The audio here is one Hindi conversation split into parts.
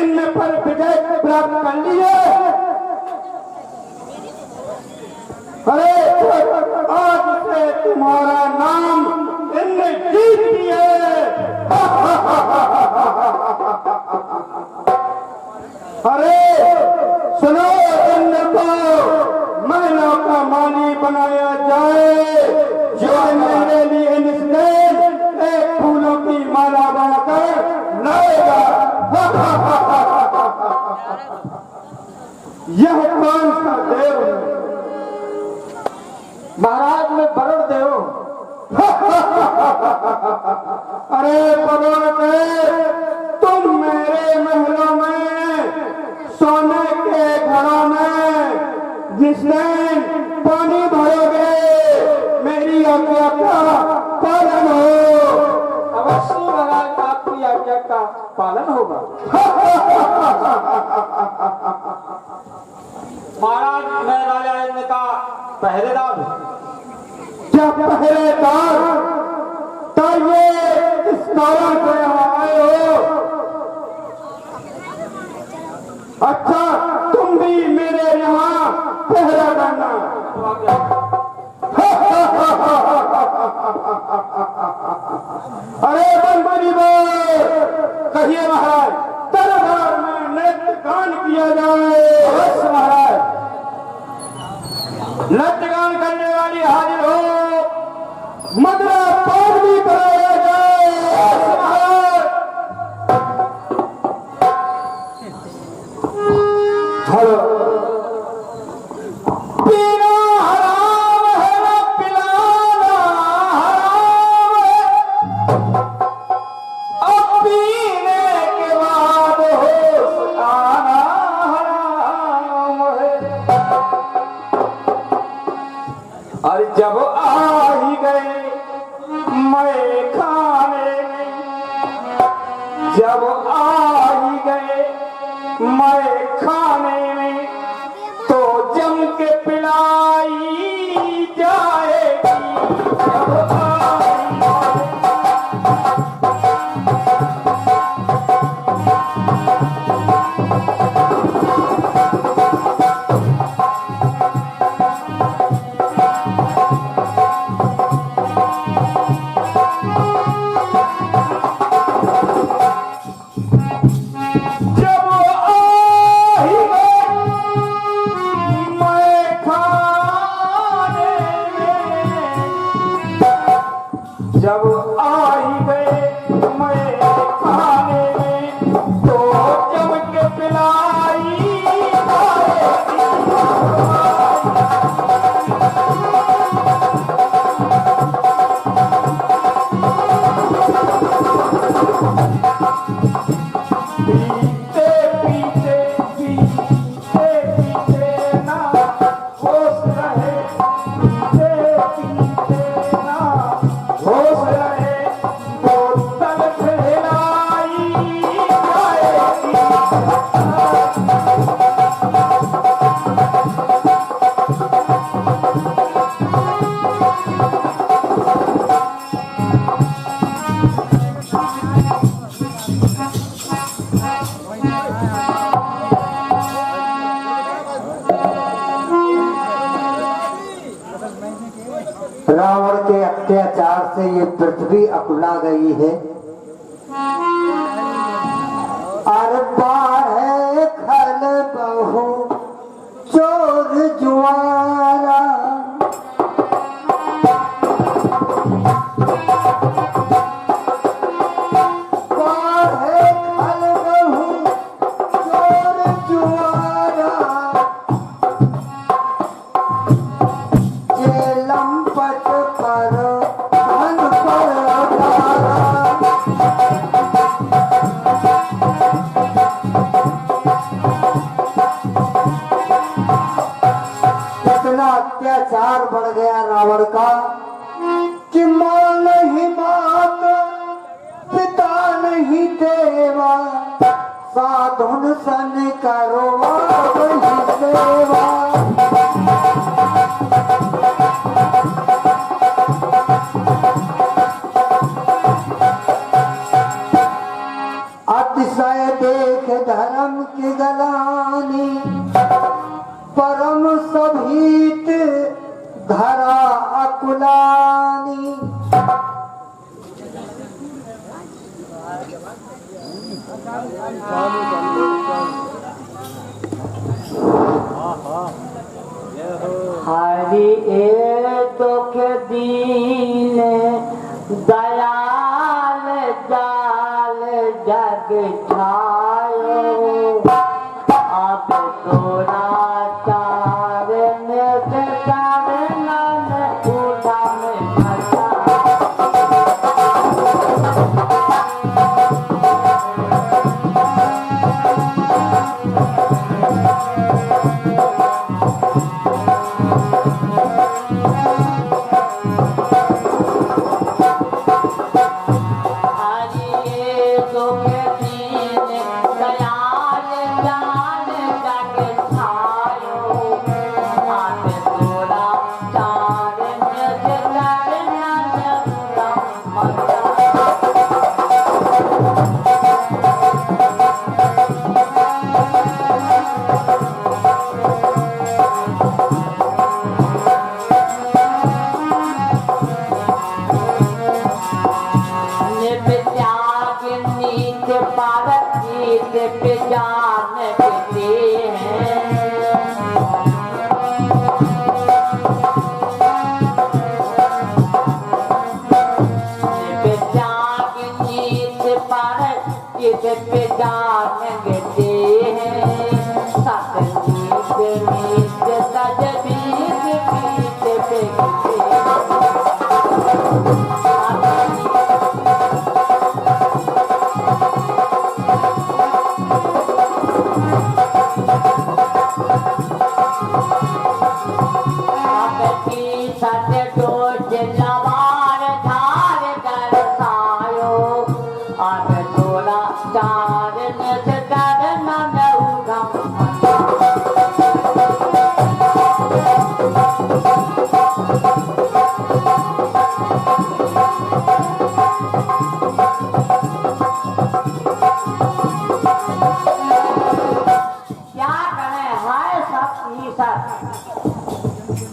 इन पर विजय प्राप्त कर लिए। अरे आज से तुम्हारा नाम इनने जीत लिया। अरे सुनो, इनको महिला का माली बनाया जाए जो मेरे लिए निस्तेज एक फूलों की माला बनाकर लाएगा। यह कौन सा देव है? महाराज में वरुण देव। अरे वरुण देव, तुम मेरे महलों में सोने के घरों में जिसने पानी भरोगे मेरी आज्ञा का पालन हो। अवश्य महाराज, आपकी आज्ञा का पालन होगा। महाराज मैं राजा इंद्र का पहरेदार हूँ। क्या पहरेदार? तो ये इस कारण से यहाँ आए हो? अच्छा, तुम भी मेरे यहाँ पहरा करना। अरे बंबरी बोल, कहिए महाराज, दरबार में नृत्य गान किया जाए। महाराज, नृत्य गान करने वाली हाजिर हो, मदरा पान भी कराया जाए। महाराज, चलो, पीना हराम है ना पिलाना हराम है, अब पीने के बाद होश आना हराम है। और जब आ ही गए मैं खाने में, जब आ ही गए मैं खाने में, तो जम के पिलाई जाएगी। जब आ ही गए जब आ ही गए मैं खाने में, तो जम के पिलाई पीते पीते पीते पीते ना होश रहे, पीते पीते ना होश रहे, बोतल फैलाई जाएगी। रावण के अत्याचार से ये पृथ्वी अकुला गई है। अरे बाढ़ खल बहु चोर जुआरा, बाढ़ खल बहु चोर जुआरा, ये लंपट पर धन पर उतारा। इतना अत्याचार बढ़ गया रावण का कि मां नहीं बात, पिता नहीं देवा, साधुन सन करो वही सेवा। अतिशय देख धर्म हरि एक दुख दीन दयाल जाल जग छायो अब तोरा चार नित चरणन उठम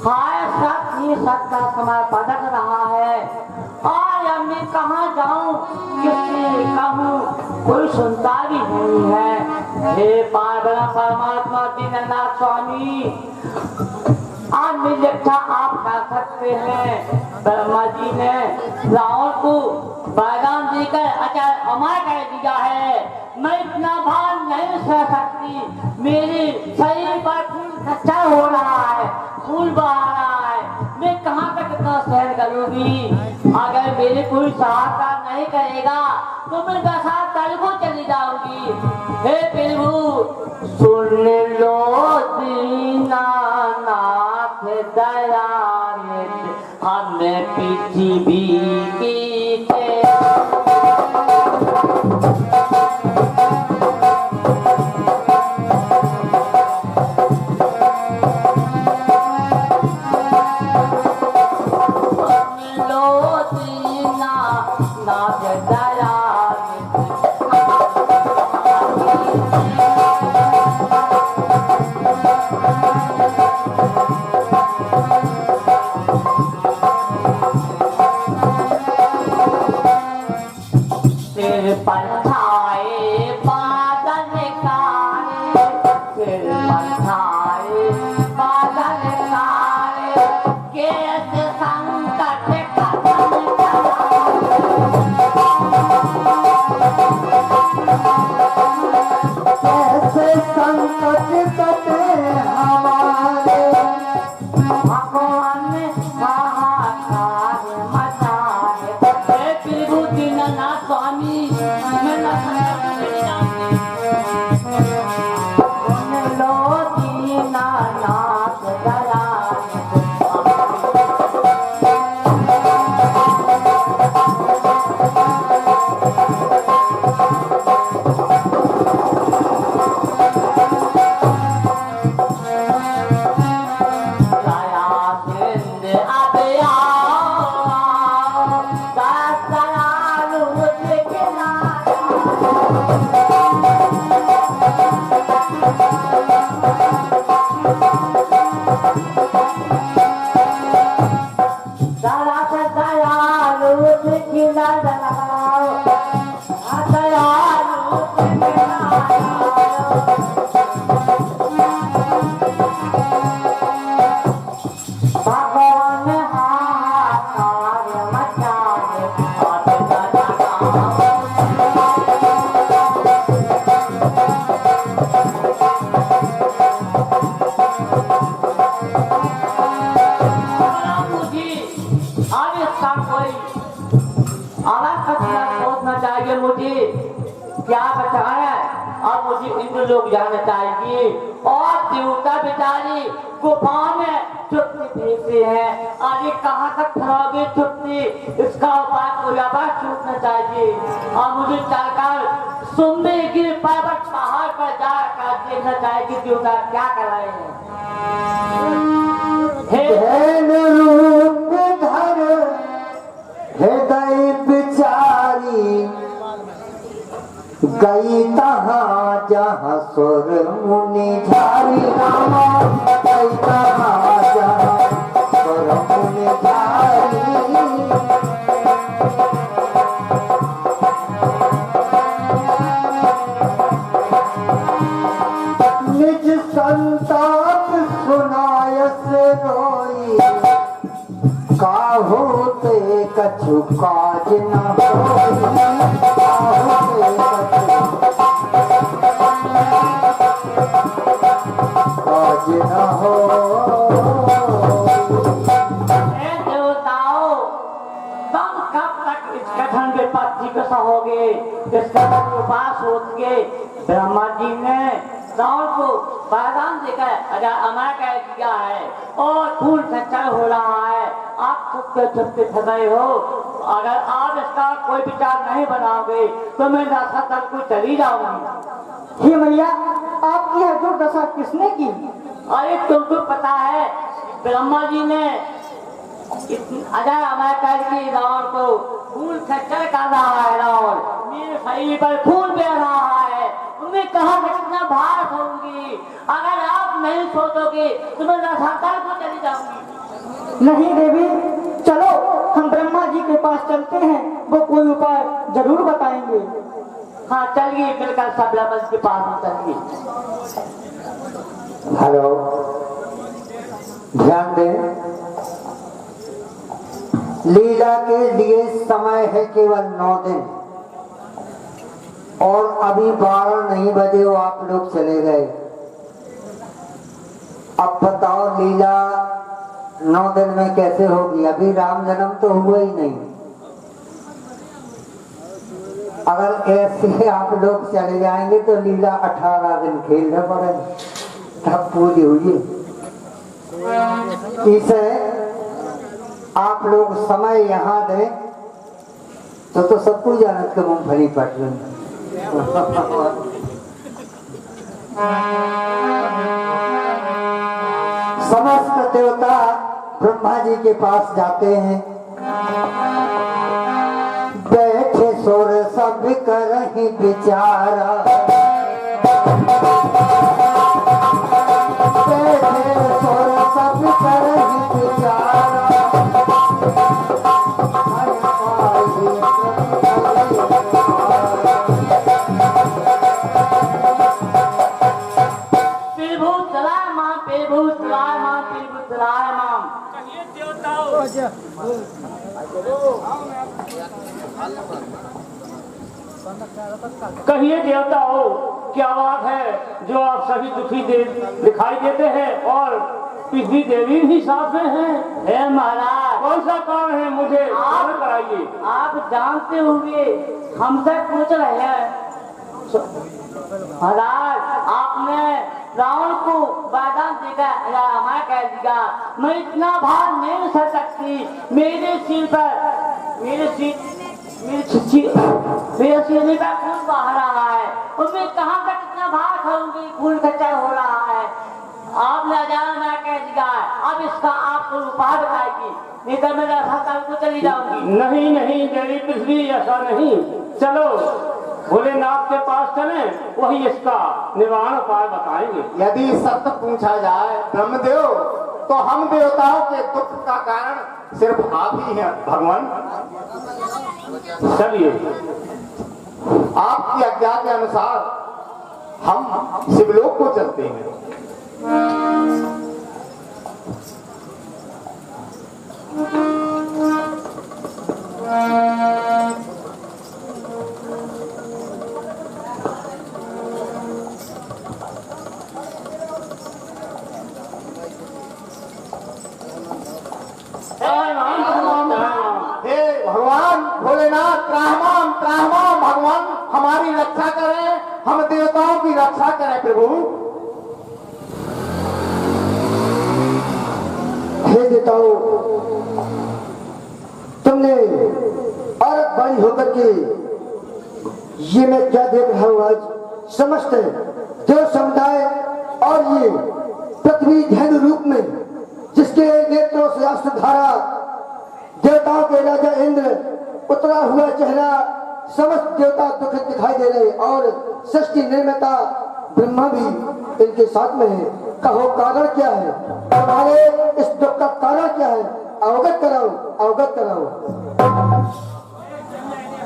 भजा का समय बदल रहा है और अब मैं कहाँ जाऊँ किससे कहूँ कोई सुनता भी नहीं है। हे पार्वती परमात्मा दीननाथ स्वामी आज में लेखा आप कर सकते हैं। ब्रह्मा जी ने रावण को वरदान देकर अचार अमर कर दिया है। मैं इतना भार नहीं सह सकती, मेरे शरीर पर खून कच्चा हो रहा है, खून बहा रहा है, मैं कहाँ तक इतना सहन करूंगी। अगर मेरे कोई सहायता नहीं करेगा तो मैं दशा तल को चली जाऊंगी। हे प्रभु सुन लो दीनानाथ दयानिधि हमें पृथ्वी की आपसे इंद्र लोग जाना चाहेगी और देवता बेचारी गुफा में चुप्पी भेजते हैं। आगे कहाँ तक खड़ोगे चुप्पी, इसका उपाय कोई आवाज छूटना चाहिए और मुझे चलकर सुनने के पर्वत पहाड़ पर जाकर देखना चाहिए कि देवता क्या कर रहे हैं। धैन रूप धर हृदय बिचारी गई तहाँ जहाँ सुर मुनि झारी रामा गई तहाँ जहाँ सुर मुनि झारी निज संताप सुनायस रोई काहू ते कछु काज न होई काहू ते कछु काज न हो। देवताओं तुम कब तक इस कथन के पक्षी को सहोगे, इस कथन के उपास होगे। ब्रह्मा जी ने रावण को वरदान देकर अगर अमर कर दिया है और फूल खच्चर हो रहा है, आप छुपते छुपते फंसे हो। अगर आप इसका कोई विचार नहीं बनाओगे तो मैं रास्ता तक को चली जाऊंगी। हे मैया, आपकी यह दुर्दशा किसने की? अरे तुमको पता है ब्रह्मा जी ने अजय अमर करके रावण को फूल खच्चर कर रहा है। रावण मेरे शरीर पर खून बह रहा है, मैं कहाँ से कितना भार होंगी। अगर आप नहीं सोचोगे तो मैं रसातल को चली जाऊंगी। नहीं देवी, चलो हम ब्रह्मा जी के पास चलते हैं, वो कोई उपाय जरूर बताएंगे। हाँ चलिए, मिलकर सब ब्रह्मा के पास चलिए। हेलो, ध्यान दें, लीला के लिए समय है केवल 9 दिन और अभी 12 नहीं बजे वो आप लोग चले गए। अब बताओ लीला 9 दिन में कैसे होगी? अभी राम जन्म तो हुआ ही नहीं। अगर ऐसे आप लोग चले जाएंगे तो लीला 18 दिन खेलना पड़ेगा, तब पूरी हुई। इसे आप लोग समय यहाँ दें तो सब कुछ जानत के मूंगफली पट रही। समस्त देवता ब्रह्मा जी के पास जाते हैं, बैठे सोर सब करहि विचारा, बैठे सोर सब करहि विचारा। कहिए देवताओं, क्या बात है जो आप सभी दुखी दिखाई देते हैं और पृथ्वी देवी भी साथ में हैं? हे महाराज, कौन सा काम है, मुझे आप कराइए। आप जानते होंगे हमसे पूछ रहे हैं। महाराज, आपने रावण को वरदान देकर हमारा कह दिया मैं इतना भार नहीं सह सकती। मेरे सिर पर मेरे सिर पर खून बह रहा है और मैं कहाँ तक इतना भार खाऊंगी, खून खच्चर हो रहा है। आपने अजाना मैं कह दिया, अब इसका आपको उपाय बताएगी, नहीं तो मैं रास्ता को चली जाऊंगी। नहीं नहीं देवी पृथ्वी, ऐसा नहीं। चलो भोलेनाथ के पास चलें, वही इसका निवारण उपाय बताएंगे। यदि सत्य पूछा जाए ब्रह्मदेव, तो हम देवताओं के दुख का कारण सिर्फ आप ही हैं भगवान। चलिए, आपकी आज्ञा के अनुसार हम शिवलोक को चलते हैं। भगवान भोलेनाथ त्राहमाम त्राहमाम, भगवान हमारी रक्षा करें, हम देवताओं की रक्षा करें प्रभु। हे देवताओं, तुमने औरत बड़ी होकर के ये मैं क्या देख रहा हूं आज, समस्त देव समुदाय और ये पृथ्वी धेनु रूप में जिसके नेत्रों से अश्रुधारा, देवताओं के राजा इंद्र उतरा हुआ चेहरा, समस्त देवता दुखित दिखाई दे रहे और सृष्टि निर्माता ब्रह्मा भी इनके साथ में है। कहो कारण क्या है, हमारे इस दुख का कारण क्या है, अवगत कराओ, अवगत कराओ।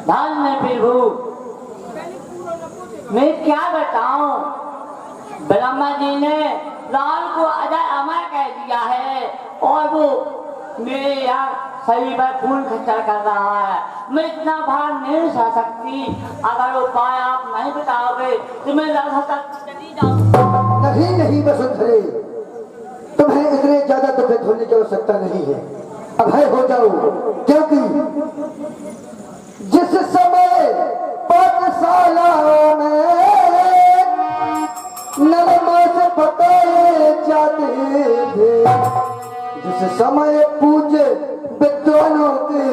धन्य प्रभु, मैं क्या बताऊं, ब्रह्मा जी ने लाल को अजय अमर कह दिया है और वो मेरे यहाँ सभी पर खून खच्चर कर रहा है। मैं इतना भार नहीं सह सकती, अगर उपाय आप नहीं बताओगे तो मैं चली जाऊँ। नहीं नहीं वसुंधरे, तुम्हें इतने ज्यादा दुखित होने की आवश्यकता नहीं है, अभय हो जाओ। क्योंकि जिस समय पाठशालाओं में नरमास पकाए जाते थे, जिस समय पूज्य विद्वानों के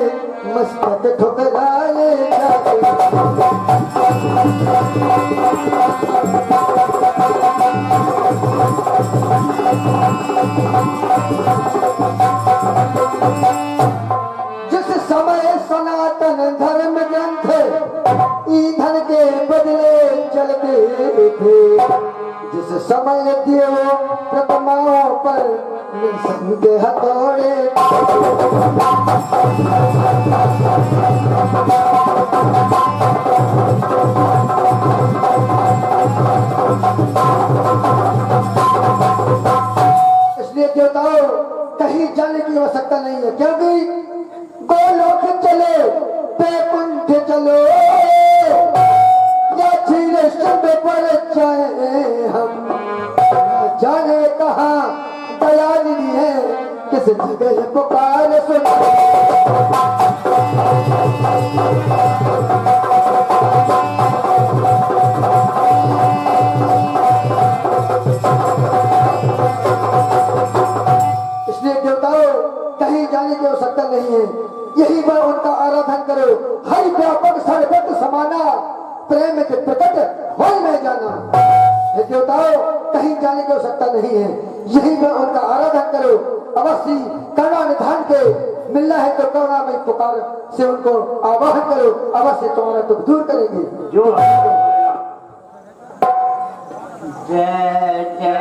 मस्तक ठुकराए जाते जिस समय सनातन धर्म ग्रंथ ईंधन के बदले चलते थे, जिस समय देव प्रतिमाओं पर के हथौड़े इसलिए देवताओं कहीं जाने की आवश्यकता नहीं है, क्योंकि गोलोक चले, बैकुंठ चलो या क्षीरसमुद्र पर जाए हम, जाने कहाँ दयानिधि है, किस जगह पुकार सुना। इसलिए देवताओं कहीं जाने की आवश्यकता नहीं है, यही वह उनका आराधन करो। हर व्यापक सर्वत्र समाना, प्रेम के प्रकट हो में जाना। हे देवताओं कहीं जाने की आवश्यकता नहीं है, यही वह उनका आराधन करो। अवश्य करुणा निधान के मिलना है तो करुणा में पुकार से उनको आवाहन करो, अवश्य तुम्हारा दुख दूर करेंगे। जो जय जय